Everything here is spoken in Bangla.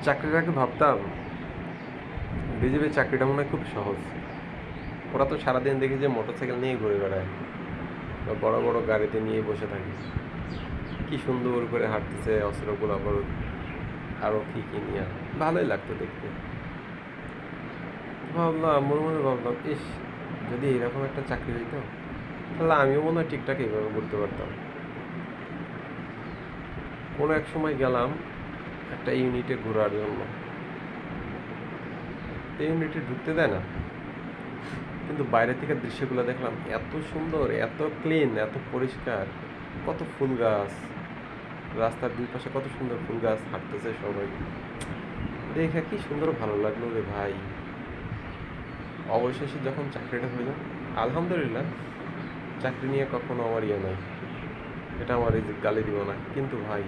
চাকরির আগে ভাবতাম বিজেপির চাকরিটা মনে হয় খুব সহজ। ওরা তো সারাদিন দেখি যে মোটরসাইকেল নিয়ে ঘুরে বেড়ায় বা বড় বড় গাড়িতে নিয়ে বসে থাকে, কি সুন্দর করে হাঁটতেছে অস্ত্র গোলাবারুদ আরও কী কী নিয়ে। ভালোই লাগতো দেখতে। ভাবলাম মনে মনে ভাবলাম, ইস, যদি এরকম একটা চাকরি হইতো তাহলে আমিও মনে হয় ঠিকঠাক এইভাবে করতে পারতাম। কোনো এক সময় গেলাম একটা ইউনিটে ঘোরার জন্য। এই ইউনিটে ঢুকতে দেয় না, কিন্তু বাইরে থেকে দৃশ্যগুলো দেখলাম এত সুন্দর, এত ক্লিন, এত পরিষ্কার। কত ফুল গাছ, রাস্তার দুই পাশে কত সুন্দর ফুল গাছ, হাঁটতেছে সবাই, দেখে কি সুন্দর ভালো লাগলো রে ভাই। অবশেষে যখন চাকরিটা হইল, আলহামদুলিল্লাহ, চাকরি নিয়ে কখনো আমার ইয়ে নাই, এটা আমার এই যে গালি দিব না, কিন্তু ভাই